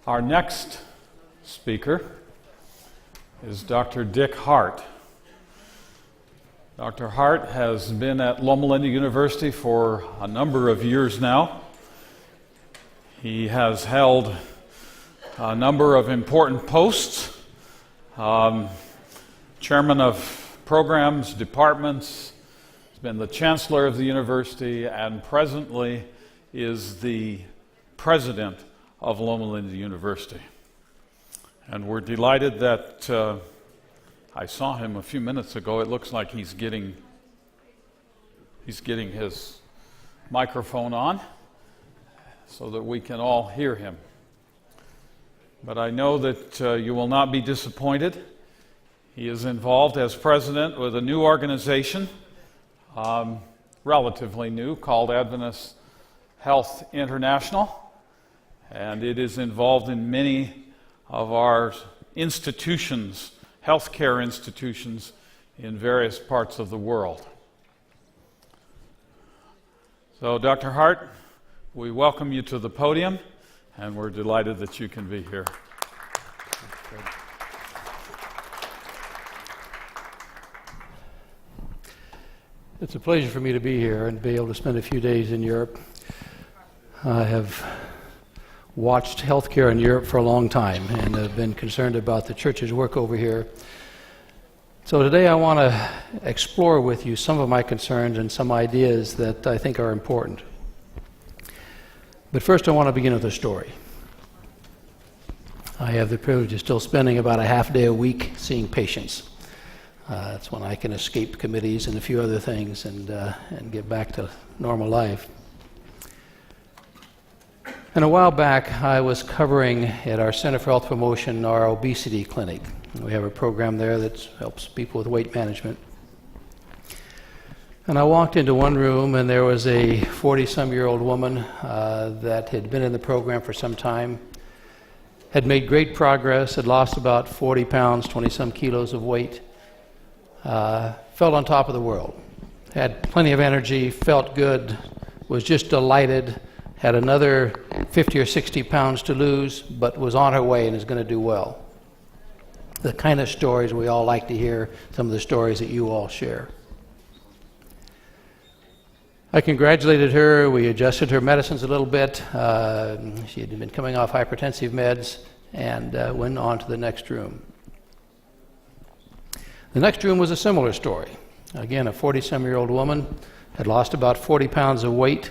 Our next speaker is Dr. Dick Harte. Dr. Harte has been at Loma University for a number of years now. He has held a number of important posts, chairman of programs, departments. He's been the chancellor of the university and presently is the president of Loma University. And we're delighted that I saw him a few minutes ago. It looks like he's getting his microphone on so that we can all hear him. But I know that you will not be disappointed. He is involved as president with a new organization, relatively new, called Adventist Health International. And it is involved in many of our institutions, healthcare institutions in various parts of the world. So, Dr. Harte, we welcome you to the podium, and we're delighted that you can be here. It's a pleasure for me to be here and be able to spend a few days in Europe. I have watched healthcare in Europe for a long time and have been concerned about the church's work over here. So today I want to explore with you some of my concerns and some ideas that I think are important. But first I want to begin with a story. I have the privilege of still spending about a half day a week seeing patients. That's when I can escape committees and a few other things and get back to normal life. And a while back, I was covering at our Center for Health Promotion our obesity clinic. We have a program there that helps people with weight management. And I walked into one room, and there was a 40-some-year-old woman that had been in the program for some time, had made great progress, had lost about 40 pounds, 20-some kilos of weight, felt on top of the world, had plenty of energy, felt good, was just delighted, had another 50 or 60 pounds to lose, but was on her way and is going to do well. The kind of stories we all like to hear, some of the stories that you all share. I congratulated her. We adjusted her medicines a little bit. She had been coming off hypertensive meds and went on to the next room. The next room was a similar story. Again, a 40-some-year-old woman had lost about 40 pounds of weight,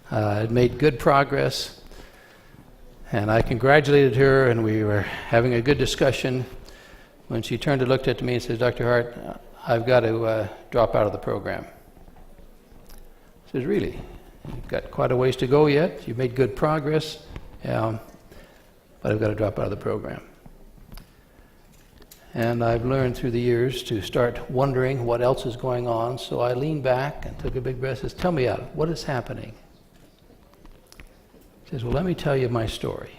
had made good progress, and I congratulated her, and we were having a good discussion when she turned and looked at me and says, "Dr. Harte, I've got to drop out of the program." I says, "Really? You've got quite a ways to go yet. You've made good progress." "Yeah, but I've got to drop out of the program." And I've learned through the years to start wondering what else is going on, so I leaned back and took a big breath and says, "Tell me, what is happening?" He says, "Well, let me tell you my story.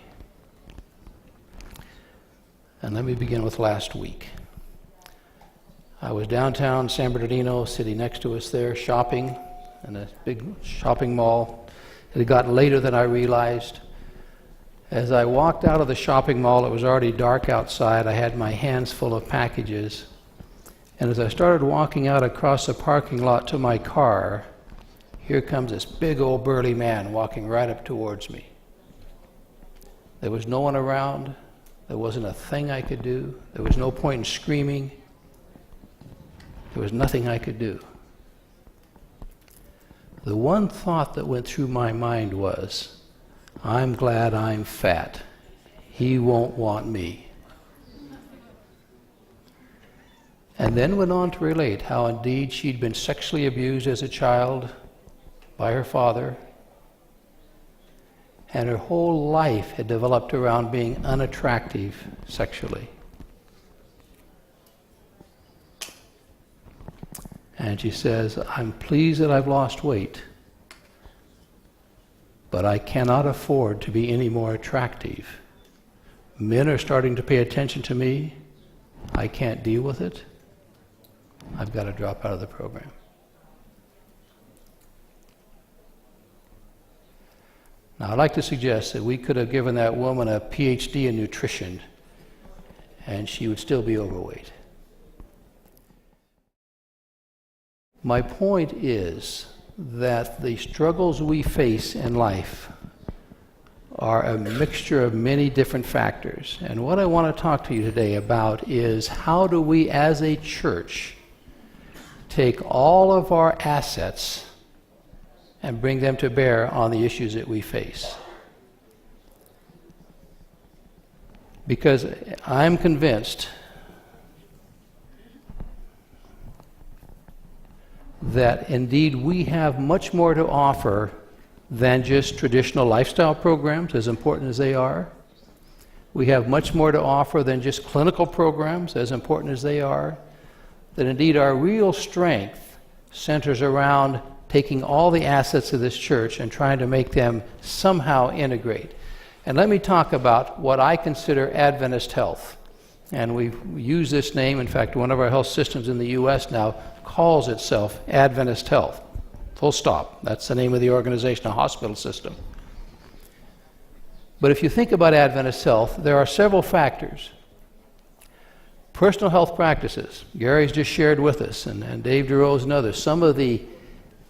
And let me begin with last week. I was downtown San Bernardino, sitting next to us there, shopping in a big shopping mall. It had gotten later than I realized. As I walked out of the shopping mall, it was already dark outside. I had my hands full of packages. And as I started walking out across the parking lot to my car, here comes this big old burly man walking right up towards me. There was no one around. There wasn't a thing I could do. There was no point in screaming. There was nothing I could do. The one thought that went through my mind was, I'm glad I'm fat. He won't want me. And then went on to relate how indeed she'd been sexually abused as a child by her father, and her whole life had developed around being unattractive sexually. And she says, I'm pleased that I've lost weight, but I cannot afford to be any more attractive. Men are starting to pay attention to me. I can't deal with it. I've got to drop out of the program. Now, I'd like to suggest that we could have given that woman a PhD in nutrition, and she would still be overweight. My point is that the struggles we face in life are a mixture of many different factors. And what I want to talk to you today about is how do we as a church take all of our assets and bring them to bear on the issues that we face. Because I'm convinced that indeed we have much more to offer than just traditional lifestyle programs, as important as they are. We have much more to offer than just clinical programs, as important as they are. That indeed our real strength centers around taking all the assets of this church and trying to make them somehow integrate. And let me talk about what I consider Adventist health. And we use this name. In fact, one of our health systems in the U.S. now calls itself Adventist Health. Full stop. That's the name of the organization, a hospital system. But if you think about Adventist health, there are several factors. Personal health practices. Gary's just shared with us, and Dave DeRose and others, some of the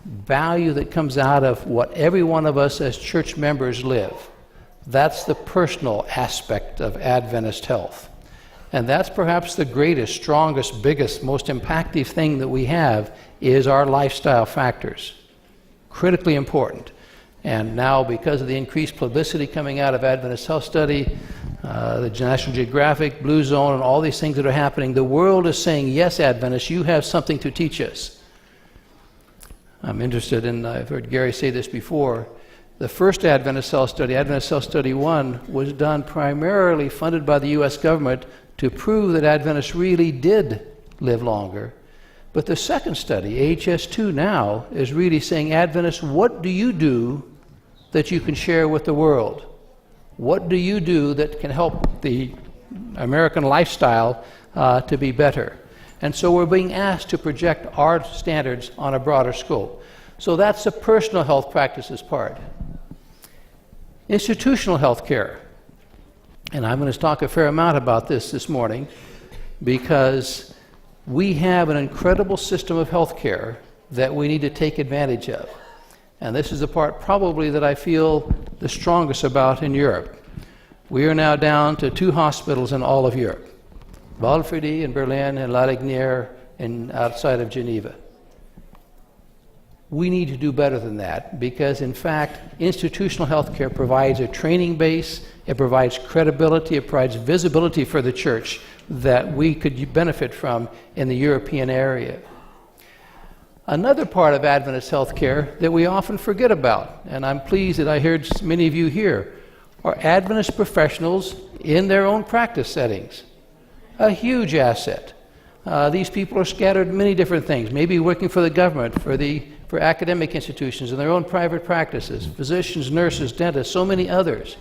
value that comes out of what every one of us as church members live. That's the personal aspect of Adventist health. And that's perhaps the greatest, strongest, biggest, most impactful thing that we have is our lifestyle factors. Critically important. And now, because of the increased publicity coming out of Adventist Health Study, the National Geographic, Blue Zone, and all these things that are happening, the world is saying, yes, Adventists, you have something to teach us. I'm interested in, I've heard Gary say this before, the first Adventist Health Study, Adventist Health Study 1, was done primarily funded by the U.S. government to prove that Adventists really did live longer. But the second study, HS2 now, is really saying, Adventists, what do you do that you can share with the world? What do you do that can help the American lifestyle to be better? And so we're being asked to project our standards on a broader scope. So that's the personal health practices part. Institutional health care. And I'm going to talk a fair amount about this morning because we have an incredible system of health care that we need to take advantage of. And this is the part probably that I feel the strongest about in Europe. We are now down to 2 hospitals in all of Europe. Walfriedi in Berlin and Ladiguière outside of Geneva. We need to do better than that because, in fact, institutional health care provides a training base, it provides credibility, it provides visibility for the church that we could benefit from in the European area. Another part of Adventist health care that we often forget about, and I'm pleased that I heard many of you here, are Adventist professionals in their own practice settings. A huge asset. These people are scattered in many different things, maybe working for the government, for academic institutions, in their own private practices, physicians, nurses, dentists, so many others.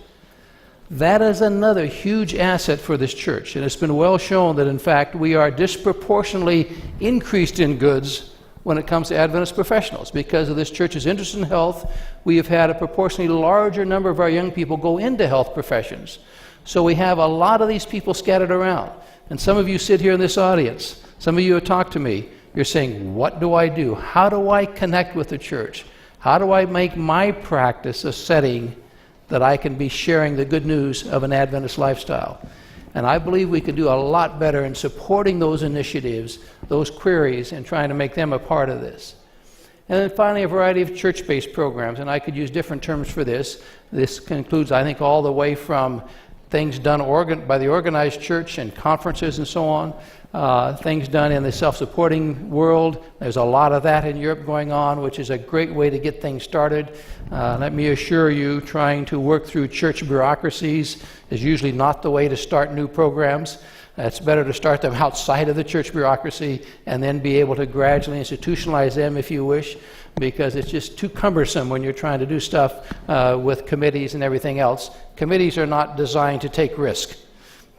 That is another huge asset for this church, and it's been well shown that, in fact, we are disproportionately increased in goods when it comes to Adventist professionals. Because of this church's interest in health, we have had a proportionally larger number of our young people go into health professions. So we have a lot of these people scattered around. And some of you sit here in this audience, some of you have talked to me, you're saying, what do I do? How do I connect with the church? How do I make my practice a setting that I can be sharing the good news of an Adventist lifestyle? And I believe we can do a lot better in supporting those initiatives, those queries, and trying to make them a part of this. And then finally, a variety of church-based programs, and I could use different terms for this. This includes, I think, all the way from things done by the organized church and conferences and so on, things done in the self-supporting world. There's a lot of that in Europe going on, which is a great way to get things started. Let me assure you, trying to work through church bureaucracies is usually not the way to start new programs. It's better to start them outside of the church bureaucracy and then be able to gradually institutionalize them if you wish, because it's just too cumbersome when you're trying to do stuff with committees and everything else. Committees are not designed to take risk.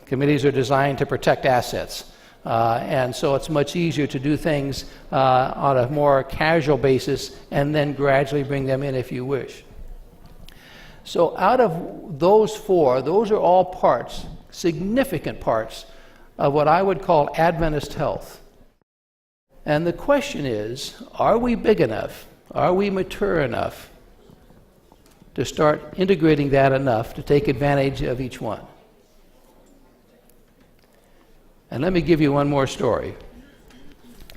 Committees are designed to protect assets. And so it's much easier to do things on a more casual basis and then gradually bring them in if you wish. So out of those four, those are all parts, significant parts, of what I would call Adventist health. And the question is, are we big enough? Are we mature enough to start integrating that enough to take advantage of each one? And let me give you one more story.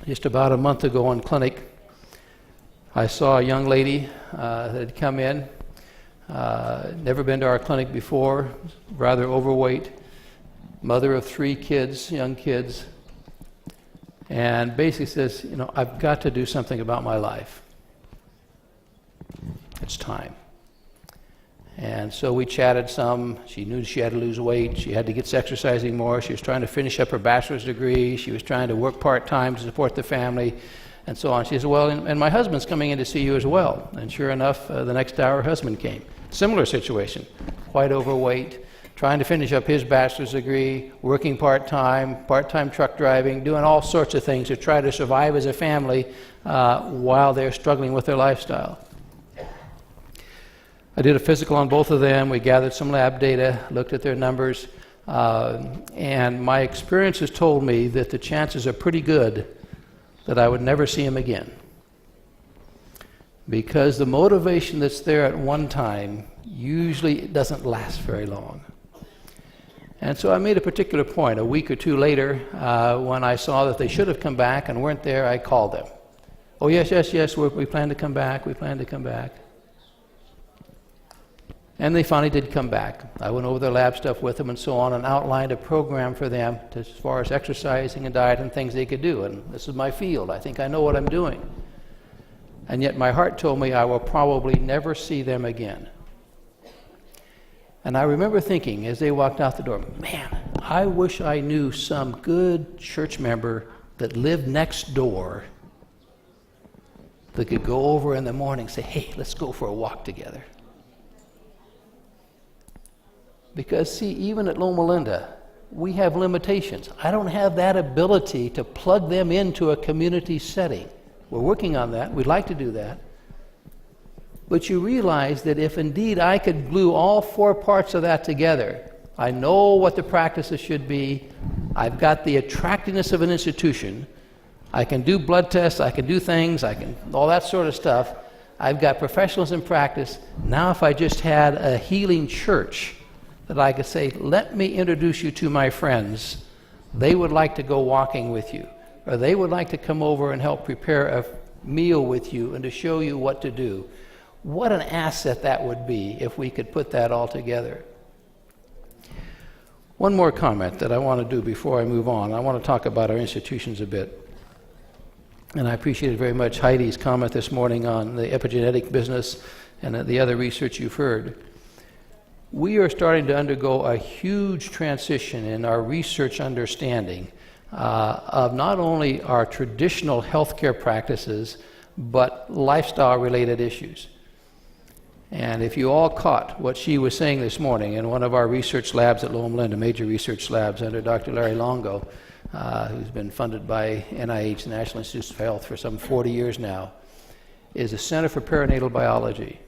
Just about a month ago in clinic, I saw a young lady that had come in, never been to our clinic before, rather overweight, mother of 3 kids, young kids, and basically says, you know, I've got to do something about my life. It's time. And so we chatted some. She knew she had to lose weight. She had to get exercising more. She was trying to finish up her bachelor's degree. She was trying to work part-time to support the family, and so on. She said, well, and my husband's coming in to see you as well. And sure enough, the next hour, her husband came. Similar situation, quite overweight, trying to finish up his bachelor's degree, working part-time truck driving, doing all sorts of things to try to survive as a family while they're struggling with their lifestyle. I did a physical on both of them. We gathered some lab data, looked at their numbers, and my experience has told me that the chances are pretty good that I would never see them again. Because the motivation that's there at one time usually doesn't last very long. And so I made a particular point. A week or two later, when I saw that they should have come back and weren't there, I called them. Oh, yes, we plan to come back, we plan to come back. And they finally did come back. I went over their lab stuff with them and so on and outlined a program for them as far as exercising and diet and things they could do. And this is my field. I think I know what I'm doing. And yet my heart told me I will probably never see them again. And I remember thinking as they walked out the door, man, I wish I knew some good church member that lived next door that could go over in the morning and say, hey, let's go for a walk together. Because, see, even at Loma Linda, we have limitations. I don't have that ability to plug them into a community setting. We're working on that. We'd like to do that. But you realize that if indeed I could glue all 4 parts of that together, I know what the practices should be. I've got the attractiveness of an institution. I can do blood tests. I can do things. I can all that sort of stuff. I've got professionals in practice. Now if I just had a healing church that I could say, let me introduce you to my friends. They would like to go walking with you, or they would like to come over and help prepare a meal with you and to show you what to do. What an asset that would be if we could put that all together. One more comment that I want to do before I move on. I want to talk about our institutions a bit. And I appreciated very much Heidi's comment this morning on the epigenetic business and the other research you've heard. We are starting to undergo a huge transition in our research understanding of not only our traditional healthcare practices, but lifestyle-related issues. And if you all caught what she was saying this morning in one of our research labs at Loma Linda, major research labs under Dr. Larry Longo, who's been funded by NIH, the National Institutes of Health, for some 40 years now, is a Center for Perinatal Biology.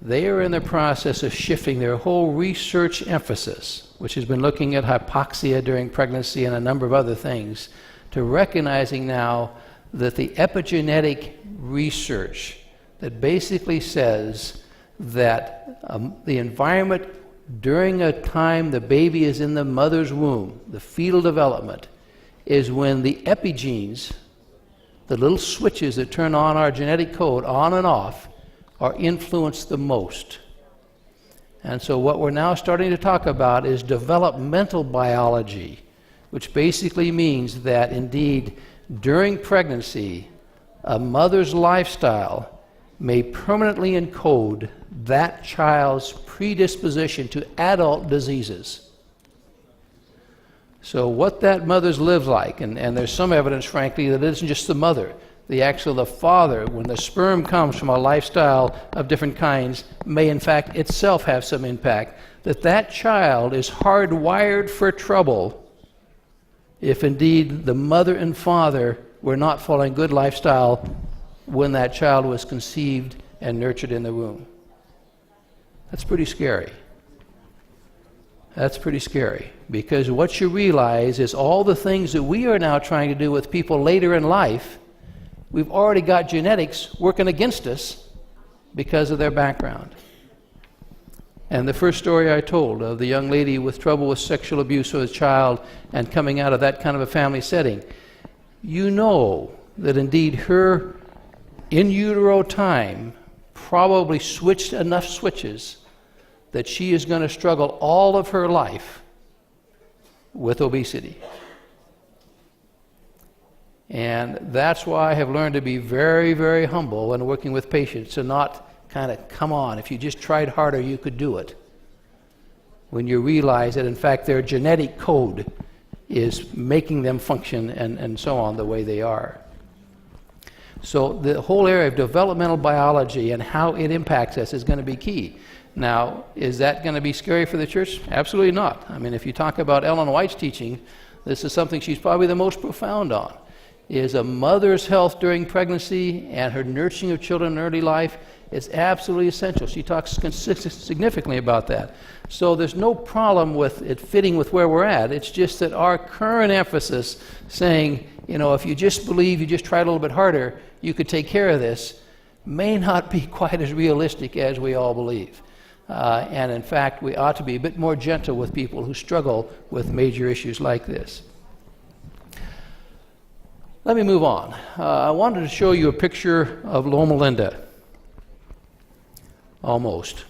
They are in the process of shifting their whole research emphasis, which has been looking at hypoxia during pregnancy and a number of other things, to recognizing now that the epigenetic research that basically says that the environment during a time the baby is in the mother's womb, the fetal development, is when the epigenes, the little switches that turn on our genetic code on and off, are influenced the most. And so what we're now starting to talk about is developmental biology, which basically means that indeed during pregnancy, a mother's lifestyle may permanently encode that child's predisposition to adult diseases. So what that mother's lives like, and there's some evidence, frankly, that it isn't just the mother. The father, when the sperm comes from a lifestyle of different kinds, may in fact itself have some impact. That child is hardwired for trouble if indeed the mother and father were not following good lifestyle when that child was conceived and nurtured in the womb. That's pretty scary. That's pretty scary, because what you realize is all the things that we are now trying to do with people later in life, we've already got genetics working against us because of their background. And the first story I told of the young lady with trouble with sexual abuse as a child and coming out of that kind of a family setting, you know that indeed her in utero time probably switched enough switches that she is going to struggle all of her life with obesity. And that's why I have learned to be very, very humble when working with patients, to not kind of, come on, if you just tried harder, you could do it. When you realize that, in fact, their genetic code is making them function and so on the way they are. So the whole area of developmental biology and how it impacts us is going to be key. Now, is that going to be scary for the church? Absolutely not. I mean, if you talk about Ellen White's teaching, this is something she's probably the most profound on, is a mother's health during pregnancy and her nurturing of children in early life is absolutely essential. She talks significantly about that. So there's no problem with it fitting with where we're at. It's just that our current emphasis saying, you know, if you just believe, you just try a little bit harder, you could take care of this, may not be quite as realistic as we all believe. And in fact, we ought to be a bit more gentle with people who struggle with major issues like this. Let me move on. I wanted to show you a picture of Loma Linda. Almost.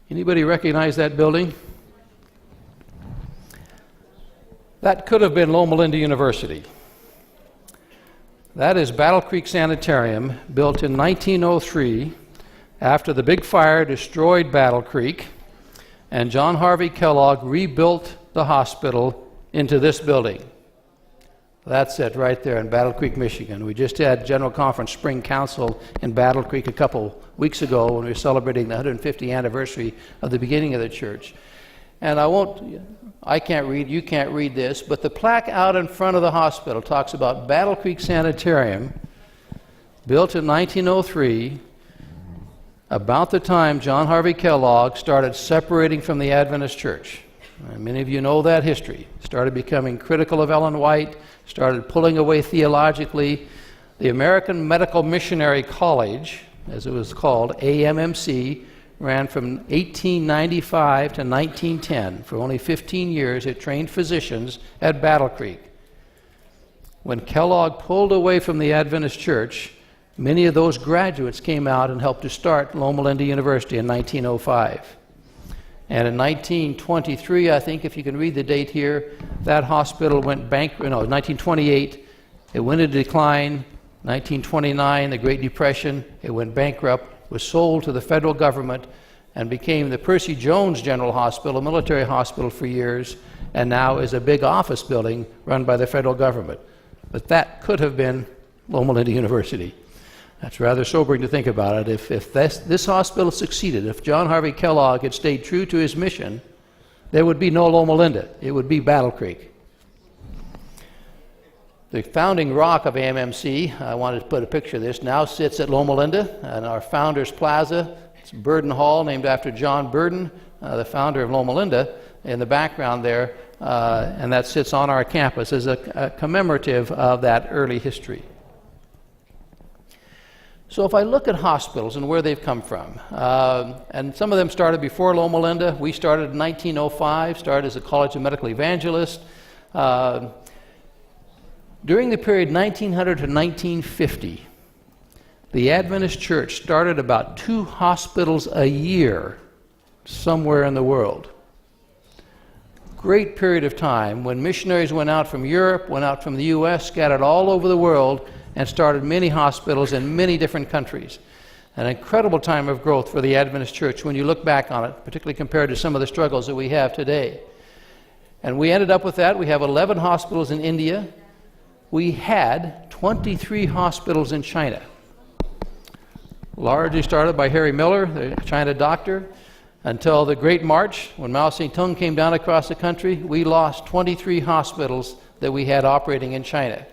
Anybody recognize that building? That could have been Loma Linda University. That is Battle Creek Sanitarium, built in 1903 after the big fire destroyed Battle Creek, and John Harvey Kellogg rebuilt the hospital into this building. That's it right there in Battle Creek, Michigan. We just had General Conference Spring Council in Battle Creek a couple weeks ago when we were celebrating the 150th anniversary of the beginning of the church. And I can't read, you can't read this, but the plaque out in front of the hospital talks about Battle Creek Sanitarium, built in 1903, about the time John Harvey Kellogg started separating from the Adventist church. And many of you know that history. Started becoming critical of Ellen White, started pulling away theologically. The American Medical Missionary College, as it was called, AMMC, ran from 1895 to 1910. For only 15 years, it trained physicians at Battle Creek. When Kellogg pulled away from the Adventist church, many of those graduates came out and helped to start Loma Linda University in 1905. And in 1923, I think, if you can read the date here, that hospital went bankrupt. No, 1928, it went into decline. 1929, the Great Depression, it went bankrupt, was sold to the federal government, and became the Percy Jones General Hospital, a military hospital for years, and now is a big office building run by the federal government. But that could have been Loma Linda University. That's rather sobering to think about it. If this hospital succeeded, if John Harvey Kellogg had stayed true to his mission, there would be no Loma Linda. It would be Battle Creek. The founding rock of AMMC, I wanted to put a picture of this, now sits at Loma Linda, and our Founders Plaza. It's Burden Hall, named after John Burden, the founder of Loma Linda, in the background there, and that sits on our campus as a commemorative of that early history. So if I look at hospitals and where they've come from, and some of them started before Loma Linda. We started in 1905, started as a College of Medical Evangelists. During the period 1900 to 1950, the Adventist Church started about 2 hospitals a year somewhere in the world. Great period of time when missionaries went out from Europe, went out from the U.S., scattered all over the world, and started many hospitals in many different countries. An incredible time of growth for the Adventist Church when you look back on it, particularly compared to some of the struggles that we have today. And we ended up with that. We have 11 hospitals in India. We had 23 hospitals in China. Largely started by Harry Miller, the China doctor, until the Great March, when Mao Zedong came down across the country. We lost 23 hospitals that we had operating in China.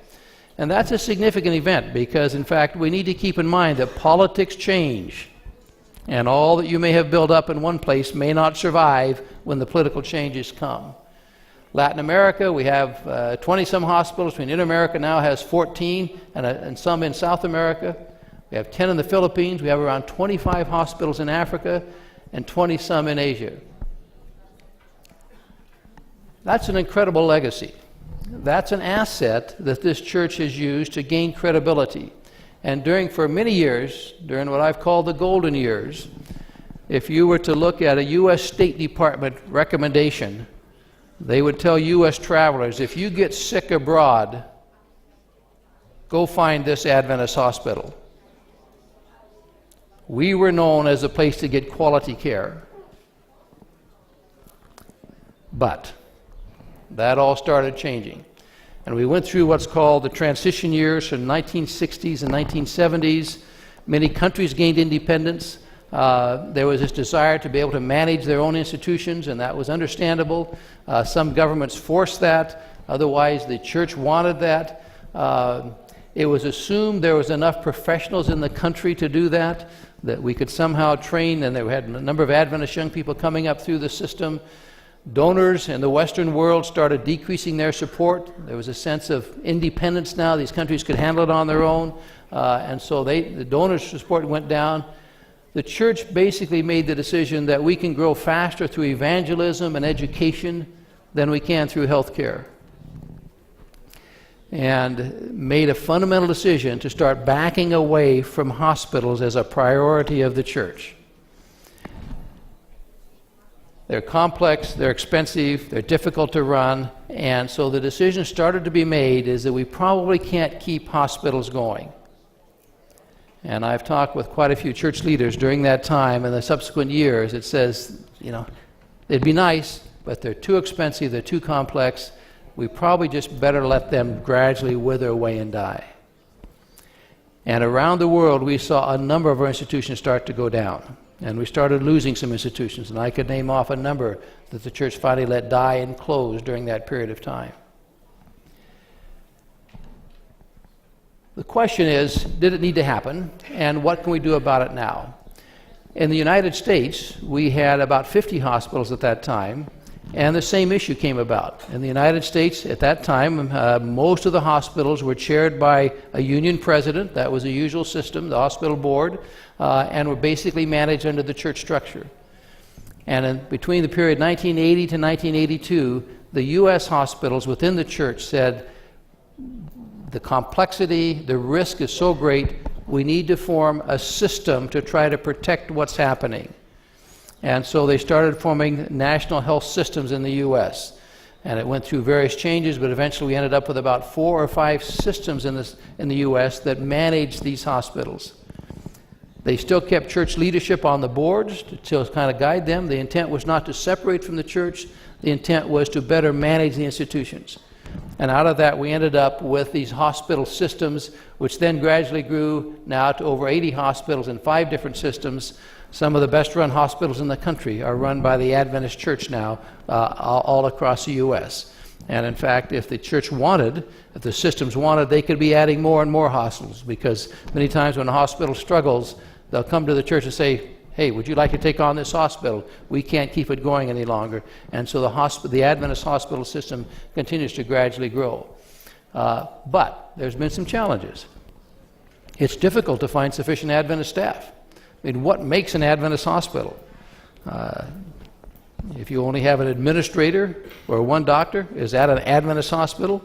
And that's a significant event because, in fact, we need to keep in mind that politics change. And all that you may have built up in one place may not survive when the political changes come. Latin America, we have 20-some hospitals. Inter-America now has 14, and some in South America. We have 10 in the Philippines. We have around 25 hospitals in Africa and 20-some in Asia. That's an incredible legacy. That's an asset that this church has used to gain credibility. And for many years, during what I've called the golden years, if you were to look at a U.S. State Department recommendation, they would tell U.S. travelers, if you get sick abroad, go find this Adventist hospital. We were known as a place to get quality care. But that all started changing. And we went through what's called the transition years from 1960s and 1970s. Many countries gained independence. There was this desire to be able to manage their own institutions, and that was understandable. Some governments forced that. Otherwise, the church wanted that. It was assumed there was enough professionals in the country to do that we could somehow train, and there had a number of Adventist young people coming up through the system. Donors in the Western world started decreasing their support. There was a sense of independence now. These countries could handle it on their own. And so the donors' support went down. The church basically made the decision that we can grow faster through evangelism and education than we can through health care. And made a fundamental decision to start backing away from hospitals as a priority of the church. They're complex, they're expensive, they're difficult to run, and so the decision started to be made is that we probably can't keep hospitals going. And I've talked with quite a few church leaders during that time and the subsequent years. It says, it'd be nice, but they're too expensive, they're too complex. We probably just better let them gradually wither away and die. And around the world, we saw a number of our institutions start to go down. And we started losing some institutions, and I could name off a number that the church finally let die and close during that period of time. The question is, did it need to happen, and what can we do about it now? In the United States, we had about 50 hospitals at that time, and the same issue came about. In the United States, at that time, most of the hospitals were chaired by a union president. That was the usual system, the hospital board, and were basically managed under the church structure. And between the period 1980 to 1982, the U.S. hospitals within the church said, the complexity, the risk is so great, we need to form a system to try to protect what's happening. And so they started forming national health systems in the U.S. And it went through various changes, but eventually we ended up with about 4 or 5 systems in the U.S. that managed these hospitals. They still kept church leadership on the boards to kind of guide them. The intent was not to separate from the church. The intent was to better manage the institutions. And out of that, we ended up with these hospital systems, which then gradually grew now to over 80 hospitals in 5 different systems. Some of the best-run hospitals in the country are run by the Adventist Church now, all across the U.S. And in fact, if the church wanted, if the systems wanted, they could be adding more and more hospitals, because many times when a hospital struggles, they'll come to the church and say, hey, would you like to take on this hospital? We can't keep it going any longer. And so the Adventist hospital system continues to gradually grow. But there's been some challenges. It's difficult to find sufficient Adventist staff. I mean, what makes an Adventist hospital? If you only have an administrator or one doctor, is that an Adventist hospital?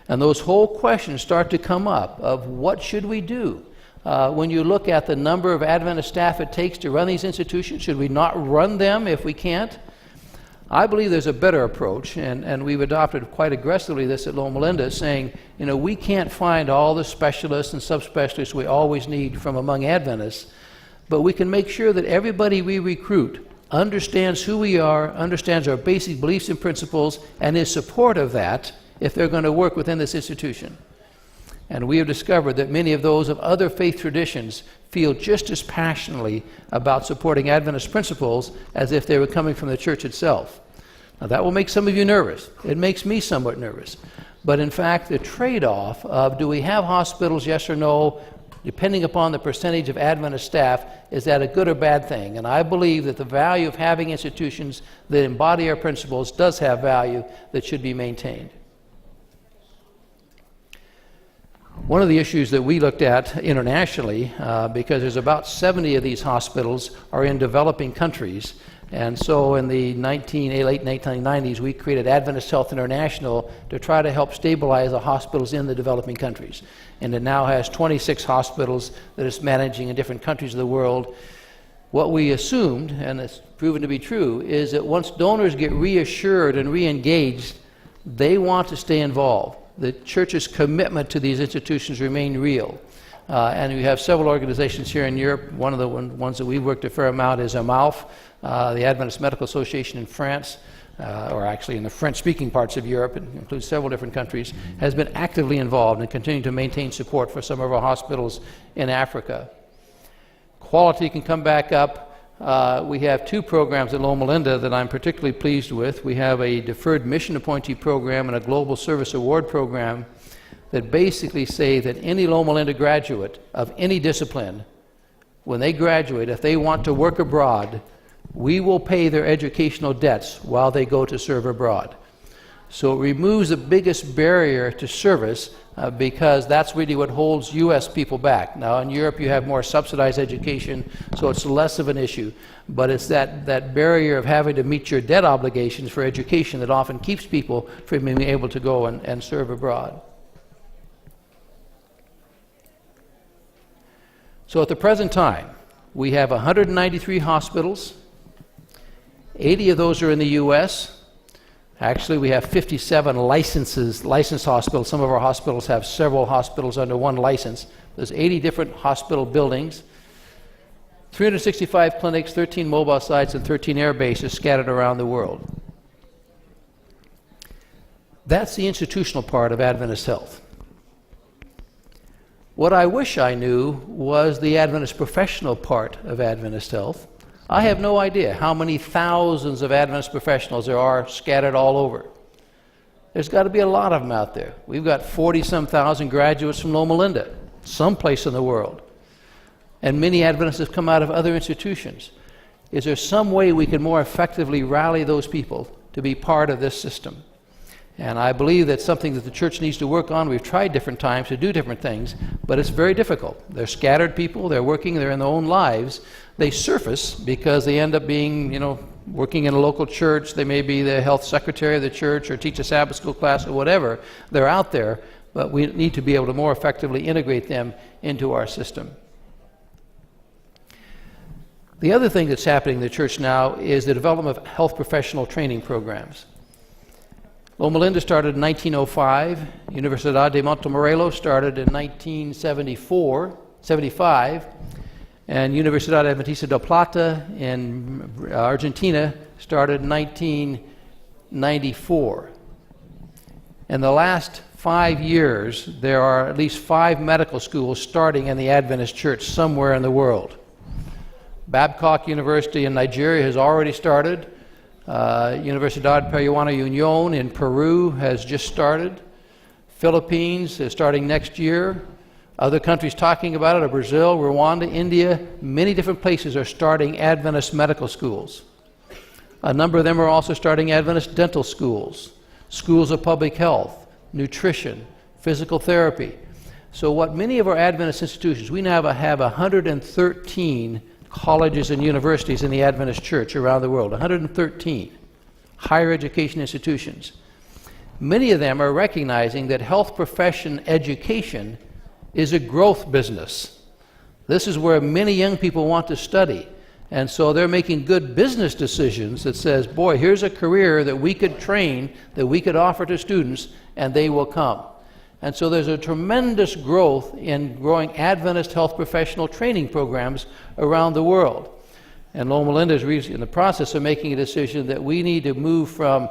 And those whole questions start to come up of what should we do? When you look at the number of Adventist staff it takes to run these institutions, should we not run them if we can't? I believe there's a better approach, and we've adopted quite aggressively this at Loma Linda, saying, we can't find all the specialists and subspecialists we always need from among Adventists, but we can make sure that everybody we recruit understands who we are, understands our basic beliefs and principles, and is supportive of that if they're going to work within this institution. And we have discovered that many of those of other faith traditions feel just as passionately about supporting Adventist principles as if they were coming from the church itself. Now, that will make some of you nervous. It makes me somewhat nervous. But in fact, the trade-off of do we have hospitals, yes or no, depending upon the percentage of Adventist staff, is that a good or bad thing? And I believe that the value of having institutions that embody our principles does have value that should be maintained. One of the issues that we looked at internationally, because there's about 70 of these hospitals are in developing countries, and so in the late 1990s, we created Adventist Health International to try to help stabilize the hospitals in the developing countries. And it now has 26 hospitals that it's managing in different countries of the world. What we assumed, and it's proven to be true, is that once donors get reassured and re-engaged, they want to stay involved. The church's commitment to these institutions remain real. And we have several organizations here in Europe. One of the ones that we've worked a fair amount is AMALF, the Adventist Medical Association in France, or actually in the French-speaking parts of Europe, it includes several different countries, has been actively involved in continuing to maintain support for some of our hospitals in Africa. Quality can come back up. We have two programs at Loma Linda that I'm particularly pleased with. We have a deferred mission appointee program and a global service award program that basically say that any Loma Linda graduate of any discipline, when they graduate, if they want to work abroad, we will pay their educational debts while they go to serve abroad. So it removes the biggest barrier to service because that's really what holds U.S. people back. Now in Europe you have more subsidized education, so it's less of an issue. But it's that barrier of having to meet your debt obligations for education that often keeps people from being able to go and serve abroad. So at the present time, we have 193 hospitals. 80 of those are in the U.S. Actually, we have 57 licensed hospitals. Some of our hospitals have several hospitals under one license. There's 80 different hospital buildings, 365 clinics, 13 mobile sites, and 13 air bases scattered around the world. That's the institutional part of Adventist Health. What I wish I knew was the Adventist professional part of Adventist Health. I have no idea how many thousands of Adventist professionals there are scattered all over. There's got to be a lot of them out there. We've got 40-some thousand graduates from Loma Linda, someplace in the world. And many Adventists have come out of other institutions. Is there some way we can more effectively rally those people to be part of this system? And I believe that's something that the church needs to work on. We've tried different times to do different things, but it's very difficult. They're scattered people, they're working, they're in their own lives. They surface because they end up being, working in a local church. They may be the health secretary of the church or teach a Sabbath school class or whatever. They're out there, but we need to be able to more effectively integrate them into our system. The other thing that's happening in the church now is the development of health professional training programs. Loma Linda started in 1905. Universidad de Montemorelos started in 1975. And Universidad Adventista del Plata in Argentina started in 1994. In the last 5 years, there are at least 5 medical schools starting in the Adventist Church somewhere in the world. Babcock University in Nigeria has already started. Universidad Peruana Unión in Peru has just started. Philippines is starting next year. Other countries talking about it are Brazil, Rwanda, India. Many different places are starting Adventist medical schools. A number of them are also starting Adventist dental schools, schools of public health, nutrition, physical therapy. So what many of our Adventist institutions, we now have 113 colleges and universities in the Adventist Church around the world, 113 higher education institutions. Many of them are recognizing that health profession education is a growth business. This is where many young people want to study. And so they're making good business decisions that says, boy, here's a career that we could train, that we could offer to students, and they will come. And so there's a tremendous growth in growing Adventist health professional training programs around the world. And Loma Linda is in the process of making a decision that we need to move from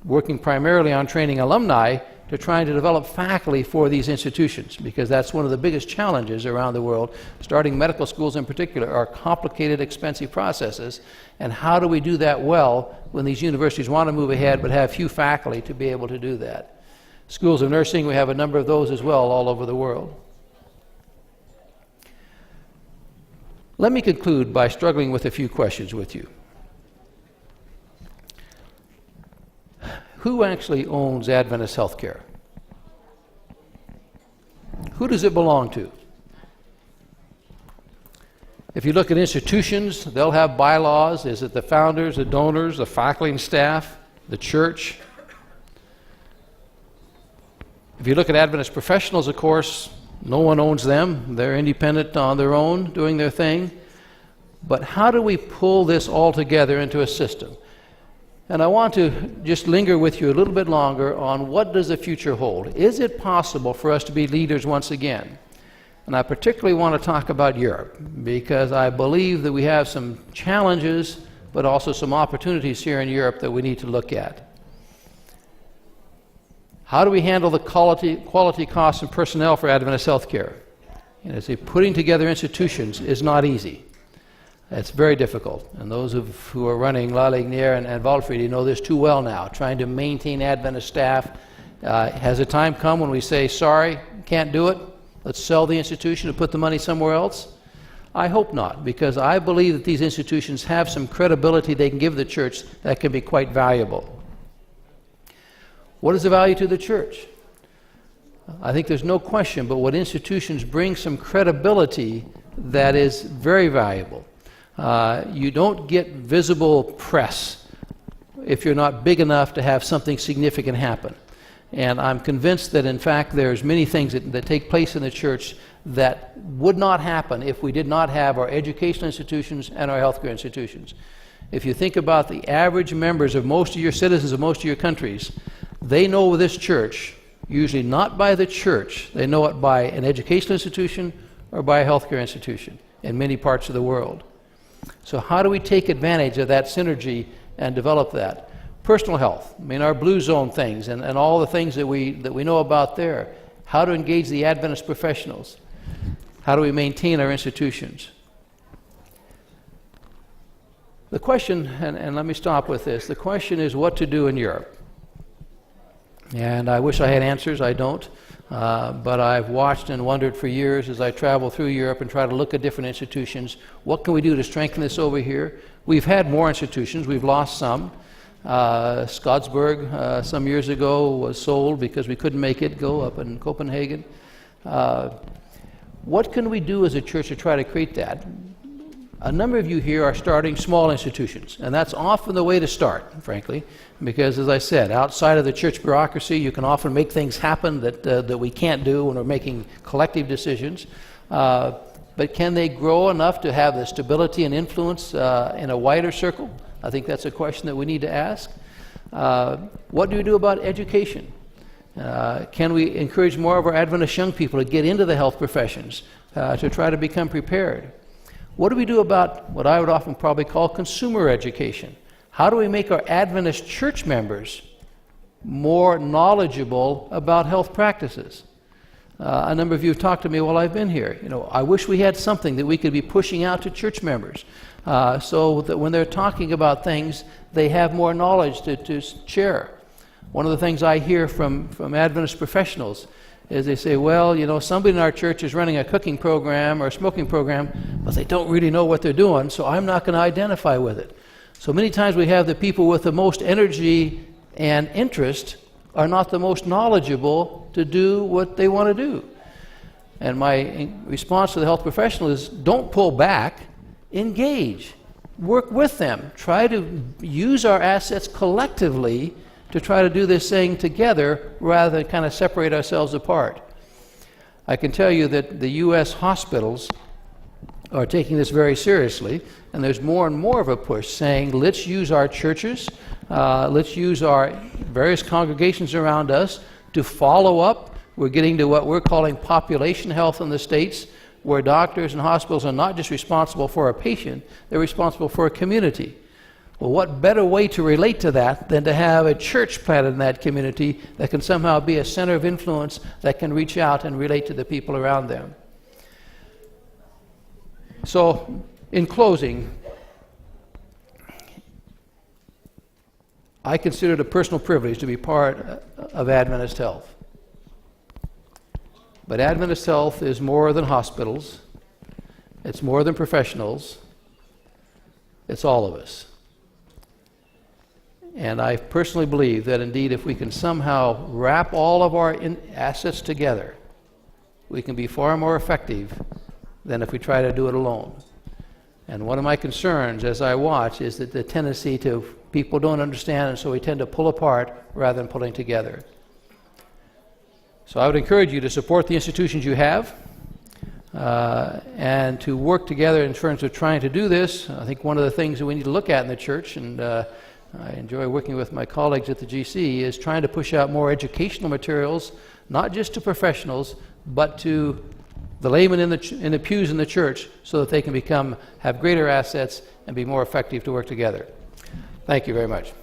working primarily on training alumni to trying to develop faculty for these institutions, because that's one of the biggest challenges around the world. Starting medical schools in particular are complicated, expensive processes, and how do we do that well when these universities want to move ahead but have few faculty to be able to do that? Schools of nursing, we have a number of those as well all over the world. Let me conclude by struggling with a few questions with you. Who actually owns Adventist healthcare? Who does it belong to? If you look at institutions, they'll have bylaws. Is it the founders, the donors, the faculty and staff, the church? If you look at Adventist professionals, of course, no one owns them. They're independent on their own, doing their thing. But how do we pull this all together into a system? And I want to just linger with you a little bit longer on what does the future hold. Is it possible for us to be leaders once again? And I particularly want to talk about Europe, because I believe that we have some challenges, but also some opportunities here in Europe that we need to look at. How do we handle the quality costs and personnel for Adventist healthcare? Putting together institutions is not easy. It's very difficult. And those who are running La Lignière and Valfredi know this too well now, trying to maintain Adventist staff. Has a time come when we say, sorry, can't do it? Let's sell the institution and put the money somewhere else? I hope not, because I believe that these institutions have some credibility they can give the church that can be quite valuable. What is the value to the church? I think there's no question, but what institutions bring some credibility that is very valuable. You don't get visible press if you're not big enough to have something significant happen. And I'm convinced that, in fact, there's many things that take place in the church that would not happen if we did not have our educational institutions and our healthcare institutions. If you think about the average members of most of your citizens of most of your countries, they know this church, usually not by the church. They know it by an educational institution or by a healthcare institution in many parts of the world. So how do we take advantage of that synergy and develop that? Personal health, our blue zone things and all the things that we know about there. How to engage the Adventist professionals. How do we maintain our institutions? The question, and let me stop with this, the question is what to do in Europe. And I wish I had answers, I don't. But I've watched and wondered for years as I travel through Europe and try to look at different institutions. What can we do to strengthen this over here? We've had more institutions. We've lost some. Skodsborg some years ago was sold because we couldn't make it go up in Copenhagen. What can we do as a church to try to create that? A number of you here are starting small institutions, and that's often the way to start, frankly, because, as I said, outside of the church bureaucracy, you can often make things happen that we can't do when we're making collective decisions. But can they grow enough to have the stability and influence in a wider circle? I think that's a question that we need to ask. What do we do about education? Can we encourage more of our Adventist young people to get into the health professions, to try to become prepared? What do we do about what I would often probably call consumer education? How do we make our Adventist church members more knowledgeable about health practices? A number of you have talked to me while I've been here. I wish we had something that we could be pushing out to church members so that when they're talking about things, they have more knowledge to share. One of the things I hear from Adventist professionals is they say, well, somebody in our church is running a cooking program or a smoking program, but they don't really know what they're doing, so I'm not going to identify with it. So many times we have the people with the most energy and interest are not the most knowledgeable to do what they want to do. And my response to the health professional is, don't pull back, engage, work with them, try to use our assets collectively to try to do this thing together rather than kind of separate ourselves apart. I can tell you that the U.S. hospitals are taking this very seriously, and there's more and more of a push saying, let's use our churches, let's use our various congregations around us to follow up. We're getting to what we're calling population health in the States, where doctors and hospitals are not just responsible for a patient, they're responsible for a community. Well, what better way to relate to that than to have a church planted in that community that can somehow be a center of influence that can reach out and relate to the people around them. So, in closing, I consider it a personal privilege to be part of Adventist Health. But Adventist Health is more than hospitals. It's more than professionals. It's all of us. And I personally believe that indeed if we can somehow wrap all of our assets together, we can be far more effective than if we try to do it alone. And one of my concerns as I watch is that the tendency to people don't understand, and so we tend to pull apart rather than pulling together. So I would encourage you to support the institutions you have and to work together in terms of trying to do this. I think one of the things that we need to look at in the church, and I enjoy working with my colleagues at the GC, is trying to push out more educational materials, not just to professionals, but to the laymen in the pews in the church, so that they can have greater assets and be more effective to work together. Thank you very much.